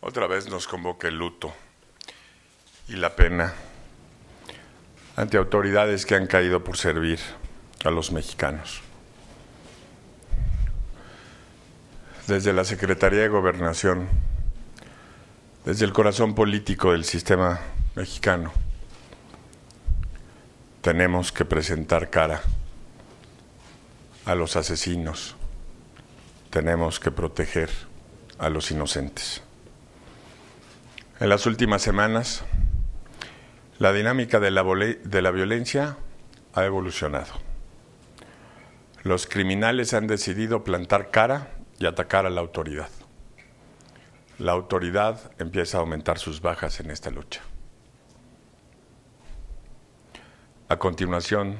Otra vez nos convoca el luto y la pena ante autoridades que han caído por servir a los mexicanos. Desde la Secretaría de Gobernación, desde el corazón político del sistema mexicano, tenemos que presentar cara a los asesinos, tenemos que proteger a los inocentes. En las últimas semanas, la dinámica de la violencia ha evolucionado. Los criminales han decidido plantar cara y atacar a la autoridad. La autoridad empieza a aumentar sus bajas en esta lucha. A continuación,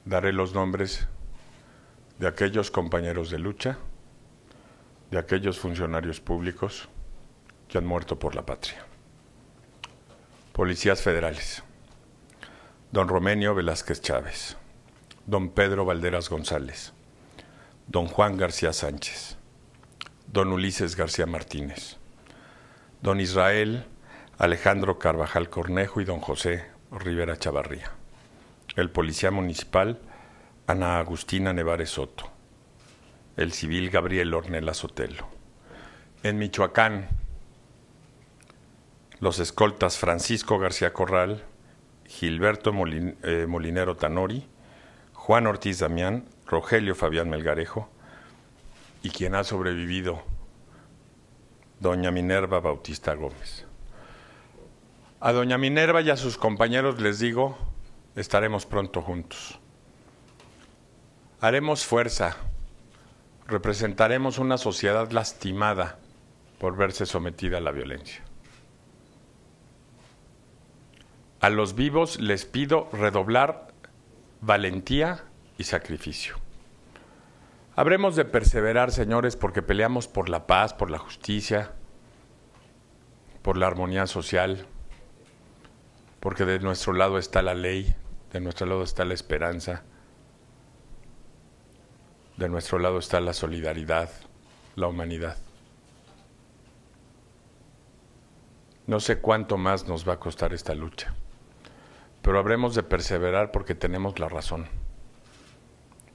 daré los nombres de aquellos compañeros de lucha, de aquellos funcionarios públicos que han muerto por la patria. Policías federales: don Romenio Velázquez Chávez, don Pedro Valderas González, don Juan García Sánchez, don Ulises García Martínez, don Israel Alejandro Carvajal Cornejo y don José Rivera Chavarría. El policía municipal Ana Agustina Nevares Soto, el civil Gabriel Ornella Sotelo. En Michoacán, los escoltas Francisco García Corral, Gilberto Molinero Tanori, Juan Ortiz Damián, Rogelio Fabián Melgarejo, y quien ha sobrevivido, doña Minerva Bautista Gómez. A doña Minerva y a sus compañeros les digo, estaremos pronto juntos. Haremos fuerza, representaremos una sociedad lastimada por verse sometida a la violencia. A los vivos les pido redoblar valentía y sacrificio. Habremos de perseverar, señores, porque peleamos por la paz, por la justicia, por la armonía social, porque de nuestro lado está la ley, de nuestro lado está la esperanza, de nuestro lado está la solidaridad, la humanidad. No sé cuánto más nos va a costar esta lucha, pero habremos de perseverar porque tenemos la razón,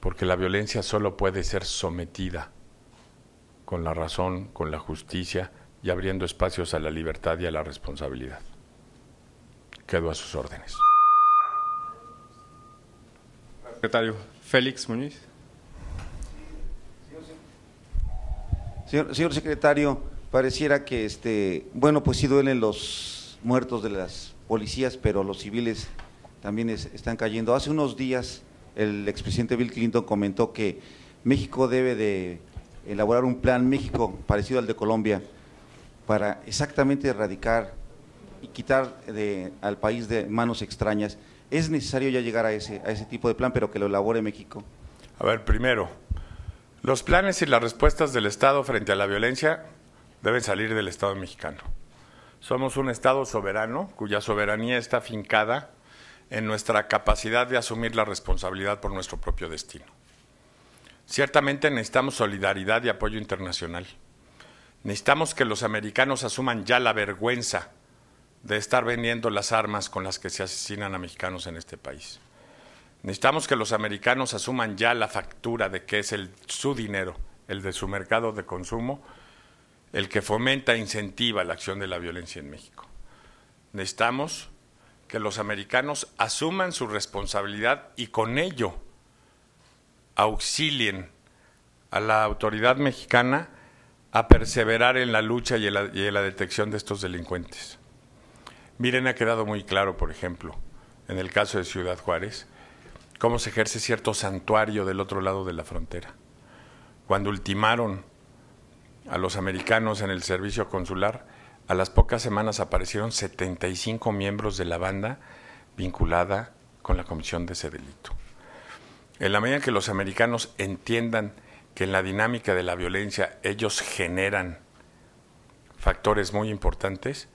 porque la violencia solo puede ser sometida con la razón, con la justicia y abriendo espacios a la libertad y a la responsabilidad. Quedo a sus órdenes. Secretario Félix Muñiz. Señor secretario, pareciera que bueno, pues sí duelen los muertos de las policías, pero los civiles también están cayendo. Hace unos días el expresidente Bill Clinton comentó que México debe de elaborar un plan México parecido al de Colombia para exactamente erradicar y quitar al país de manos extrañas. ¿Es necesario ya llegar a ese tipo de plan, pero que lo elabore México? A ver, primero, los planes y las respuestas del Estado frente a la violencia deben salir del Estado mexicano. Somos un Estado soberano, cuya soberanía está afincada en nuestra capacidad de asumir la responsabilidad por nuestro propio destino. Ciertamente necesitamos solidaridad y apoyo internacional. Necesitamos que los americanos asuman ya la vergüenza de estar vendiendo las armas con las que se asesinan a mexicanos en este país. Necesitamos que los americanos asuman ya la factura de que es su dinero, el de su mercado de consumo, el que fomenta e incentiva la acción de la violencia en México. Necesitamos que los americanos asuman su responsabilidad y con ello auxilien a la autoridad mexicana a perseverar en la lucha y en la detección de estos delincuentes. Miren, ha quedado muy claro, por ejemplo, en el caso de Ciudad Juárez, cómo se ejerce cierto santuario del otro lado de la frontera. Cuando ultimaron a los americanos en el servicio consular, a las pocas semanas aparecieron 75 miembros de la banda vinculada con la comisión de ese delito. En la medida en que los americanos entiendan que en la dinámica de la violencia ellos generan factores muy importantes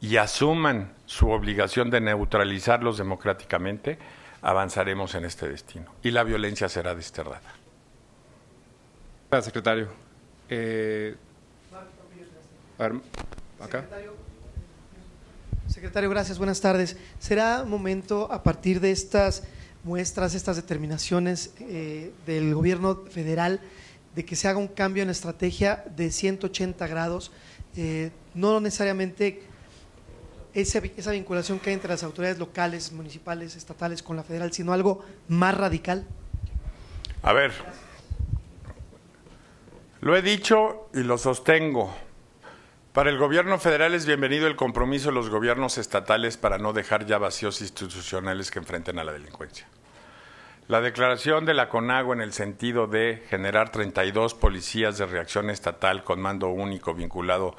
y asuman su obligación de neutralizarlos democráticamente, avanzaremos en este destino y la violencia será desterrada. Gracias, secretario. acá. Secretario, gracias, buenas tardes. ¿Será momento, a partir de estas muestras, estas determinaciones del gobierno federal, de que se haga un cambio en la estrategia de 180 grados? No necesariamente esa vinculación que hay entre las autoridades locales, municipales, estatales con la federal, sino algo más radical. A ver, lo he dicho y lo sostengo. Para el gobierno federal es bienvenido el compromiso de los gobiernos estatales para no dejar ya vacíos institucionales que enfrenten a la delincuencia. La declaración de la CONAGUA en el sentido de generar 32 policías de reacción estatal con mando único vinculado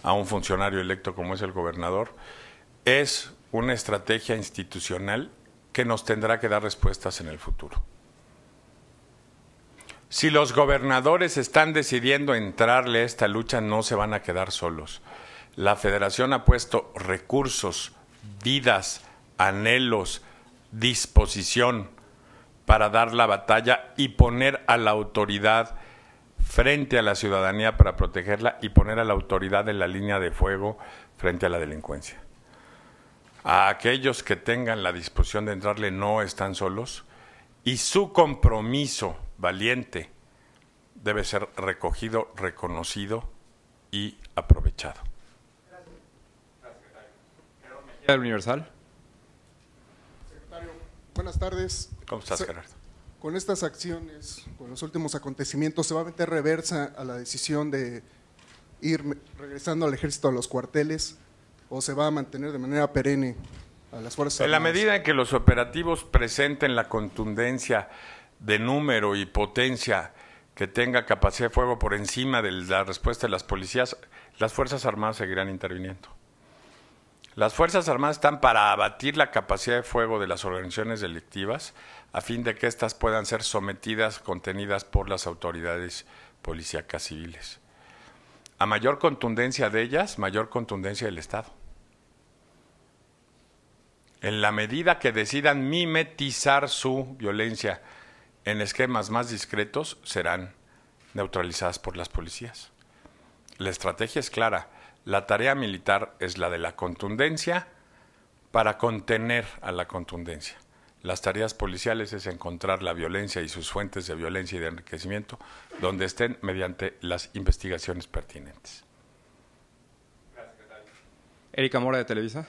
a un funcionario electo como es el gobernador es una estrategia institucional que nos tendrá que dar respuestas en el futuro. Si los gobernadores están decidiendo entrarle a esta lucha, no se van a quedar solos. La Federación ha puesto recursos, vidas, anhelos, disposición para dar la batalla y poner a la autoridad frente a la ciudadanía para protegerla y poner a la autoridad en la línea de fuego frente a la delincuencia. A aquellos que tengan la disposición de entrarle no están solos y su compromiso valiente debe ser recogido, reconocido y aprovechado. El Universal. Secretario, buenas tardes. ¿Cómo estás, Gerardo? Con estas acciones, con los últimos acontecimientos, ¿se va a meter reversa a la decisión de ir regresando al ejército a los cuarteles o se va a mantener de manera perenne a las Fuerzas En la Armadas? medida en que los operativos presenten la contundencia de número y potencia que tenga capacidad de fuego por encima de la respuesta de las policías, las Fuerzas Armadas seguirán interviniendo. Las Fuerzas Armadas están para abatir la capacidad de fuego de las organizaciones delictivas a fin de que éstas puedan ser sometidas, contenidas por las autoridades policíacas civiles. A mayor contundencia de ellas, mayor contundencia del Estado. En la medida que decidan mimetizar su violencia en esquemas más discretos, serán neutralizadas por las policías. La estrategia es clara. La tarea militar es la de la contundencia para contener a la contundencia. Las tareas policiales es encontrar la violencia y sus fuentes de violencia y de enriquecimiento donde estén mediante las investigaciones pertinentes. Erika Mora de Televisa.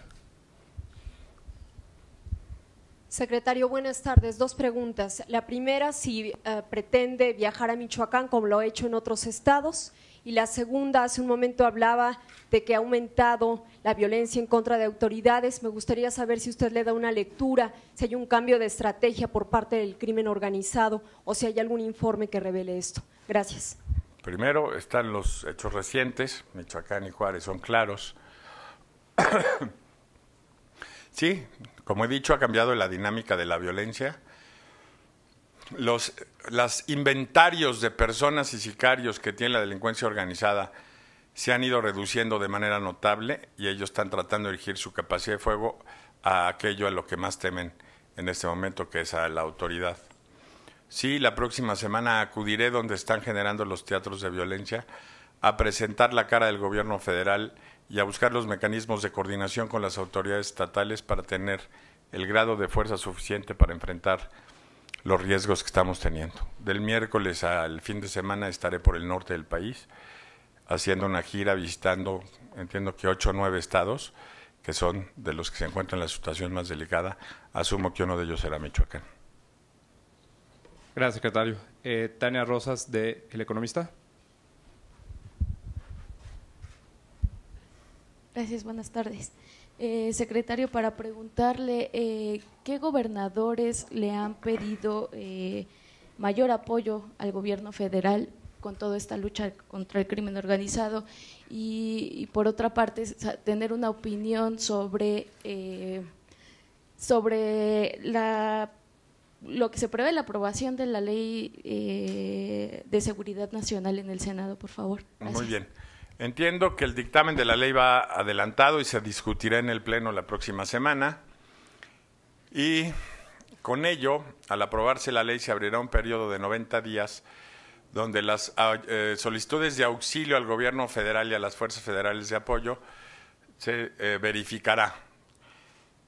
Secretario, buenas tardes. Dos preguntas. La primera, si pretende viajar a Michoacán como lo ha hecho en otros estados. Y la segunda, hace un momento hablaba de que ha aumentado la violencia en contra de autoridades. Me gustaría saber si usted le da una lectura, si hay un cambio de estrategia por parte del crimen organizado o si hay algún informe que revele esto. Gracias. Primero, están los hechos recientes. Michoacán y Juárez son claros. Sí, como he dicho, ha cambiado la dinámica de la violencia. Los inventarios de personas y sicarios que tiene la delincuencia organizada se han ido reduciendo de manera notable y ellos están tratando de dirigir su capacidad de fuego a aquello a lo que más temen en este momento, que es a la autoridad. Sí, la próxima semana acudiré donde están generando los teatros de violencia a presentar la cara del gobierno federal y a buscar los mecanismos de coordinación con las autoridades estatales para tener el grado de fuerza suficiente para enfrentar los riesgos que estamos teniendo. Del miércoles al fin de semana estaré por el norte del país haciendo una gira, visitando, entiendo que 8 o 9 estados, que son de los que se encuentran en la situación más delicada. Asumo que uno de ellos será Michoacán. Gracias, secretario. Tania Rosas, de El Economista. Gracias, buenas tardes. Secretario, para preguntarle, ¿qué gobernadores le han pedido mayor apoyo al gobierno federal con toda esta lucha contra el crimen organizado? Y por otra parte, tener una opinión sobre lo que se prevé la aprobación de la ley de seguridad nacional en el Senado, por favor. Gracias. Muy bien. Entiendo que el dictamen de la ley va adelantado y se discutirá en el Pleno la próxima semana. Y con ello, al aprobarse la ley, se abrirá un periodo de 90 días donde las solicitudes de auxilio al gobierno federal y a las fuerzas federales de apoyo se verificará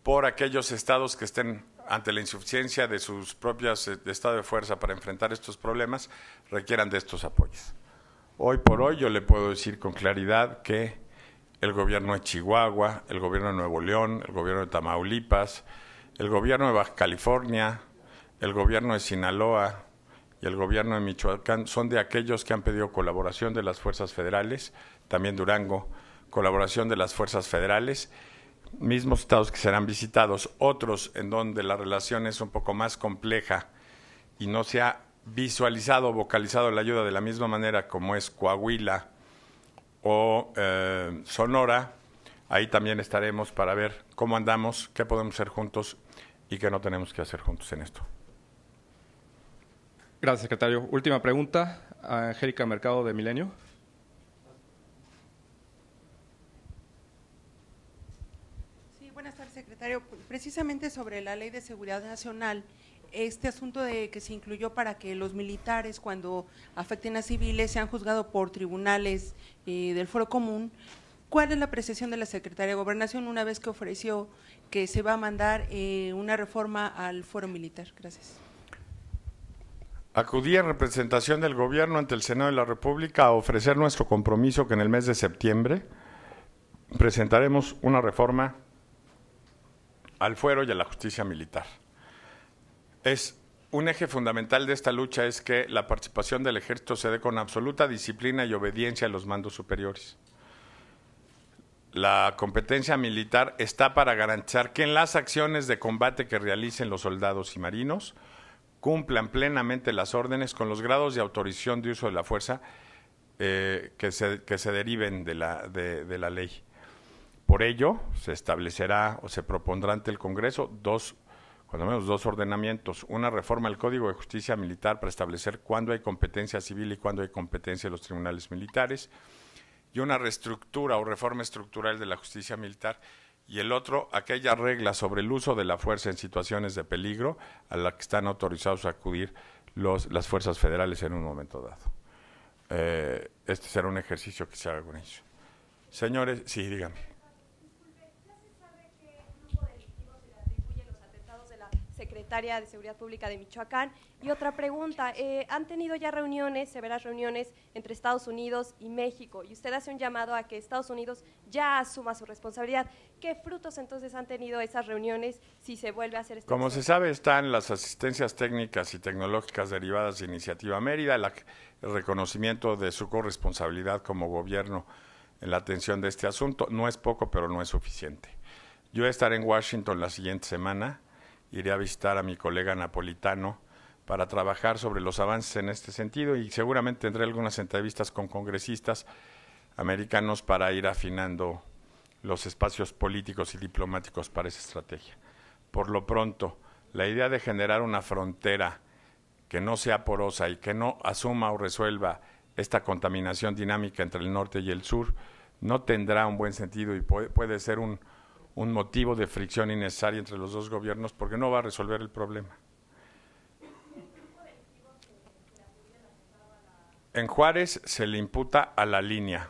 por aquellos estados que estén ante la insuficiencia de sus propios de estado de fuerza para enfrentar estos problemas, requieran de estos apoyos. Hoy por hoy yo le puedo decir con claridad que el gobierno de Chihuahua, el gobierno de Nuevo León, el gobierno de Tamaulipas, el gobierno de Baja California, el gobierno de Sinaloa y el gobierno de Michoacán son de aquellos que han pedido colaboración de las fuerzas federales, también Durango, colaboración de las fuerzas federales, mismos estados que serán visitados, otros en donde la relación es un poco más compleja y no se ha visualizado o vocalizado la ayuda de la misma manera como es Coahuila o Sonora. Ahí también estaremos para ver cómo andamos, qué podemos hacer juntos y qué no tenemos que hacer juntos en esto. Gracias, secretario. Última pregunta, a Angélica Mercado de Milenio. Sí, buenas tardes, secretario. Precisamente sobre la Ley de Seguridad Nacional, este asunto de que se incluyó para que los militares, cuando afecten a civiles, sean juzgados por tribunales del Foro Común. ¿Cuál es la apreciación de la Secretaría de Gobernación una vez que ofreció que se va a mandar una reforma al Foro Militar? Gracias. Acudí en representación del gobierno ante el Senado de la República a ofrecer nuestro compromiso que en el mes de septiembre presentaremos una reforma al fuero y a la justicia militar. Es un eje fundamental de esta lucha es que la participación del ejército se dé con absoluta disciplina y obediencia a los mandos superiores. La competencia militar está para garantizar que en las acciones de combate que realicen los soldados y marinos cumplan plenamente las órdenes con los grados de autorización de uso de la fuerza que se deriven de la ley. Por ello, se establecerá o se propondrá ante el Congreso cuando menos dos ordenamientos, una reforma al Código de Justicia Militar para establecer cuándo hay competencia civil y cuándo hay competencia de los tribunales militares, y una reestructura o reforma estructural de la justicia militar, y el otro, aquellas reglas sobre el uso de la fuerza en situaciones de peligro a las que están autorizados a acudir las fuerzas federales en un momento dado. Este será un ejercicio que se haga con ellos. Señores, sí, díganme. Secretaria de Seguridad Pública de Michoacán. Y otra pregunta, han tenido ya reuniones, severas reuniones entre Estados Unidos y México, y usted hace un llamado a que Estados Unidos ya asuma su responsabilidad. ¿Qué frutos entonces han tenido esas reuniones si se vuelve a hacer esta Como se sabe, están las asistencias técnicas y tecnológicas derivadas de Iniciativa Mérida, el reconocimiento de su corresponsabilidad como gobierno en la atención de este asunto. No es poco, pero no es suficiente. Yo estaré en Washington la siguiente semana. Iré a visitar a mi colega Napolitano para trabajar sobre los avances en este sentido y seguramente tendré algunas entrevistas con congresistas americanos para ir afinando los espacios políticos y diplomáticos para esa estrategia. Por lo pronto, la idea de generar una frontera que no sea porosa y que no asuma o resuelva esta contaminación dinámica entre el norte y el sur no tendrá un buen sentido y puede ser un motivo de fricción innecesaria entre los dos gobiernos porque no va a resolver el problema. En Juárez se le imputa a la línea.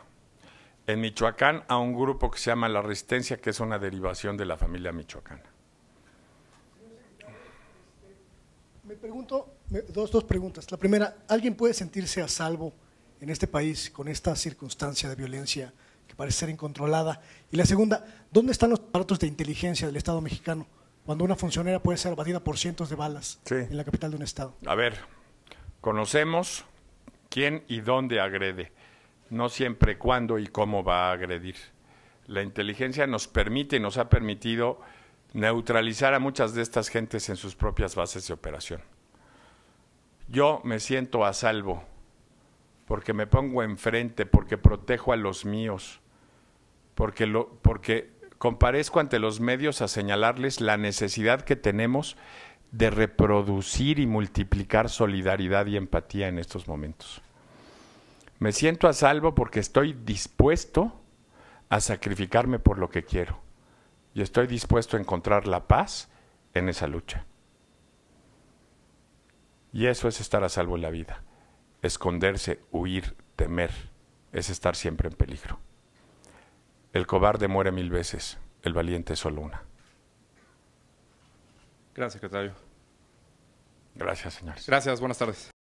En Michoacán a un grupo que se llama La Resistencia, que es una derivación de la familia michoacana. Me pregunto, dos preguntas. La primera, ¿alguien puede sentirse a salvo en este país con esta circunstancia de violencia que parece ser incontrolada? Y la segunda, ¿dónde están los aparatos de inteligencia del Estado mexicano cuando una funcionaria puede ser abatida por cientos de balas en la capital de un estado? A ver, conocemos quién y dónde agrede, no siempre cuándo y cómo va a agredir. La inteligencia nos permite y nos ha permitido neutralizar a muchas de estas gentes en sus propias bases de operación. Yo me siento a salvo porque me pongo enfrente, porque protejo a los míos, porque comparezco ante los medios a señalarles la necesidad que tenemos de reproducir y multiplicar solidaridad y empatía en estos momentos. Me siento a salvo porque estoy dispuesto a sacrificarme por lo que quiero y estoy dispuesto a encontrar la paz en esa lucha. Y eso es estar a salvo en la vida. esconderse, huir, temer, es estar siempre en peligro. El cobarde muere 1000 veces, el valiente solo una. Gracias, secretario. Gracias, señores. Gracias, buenas tardes.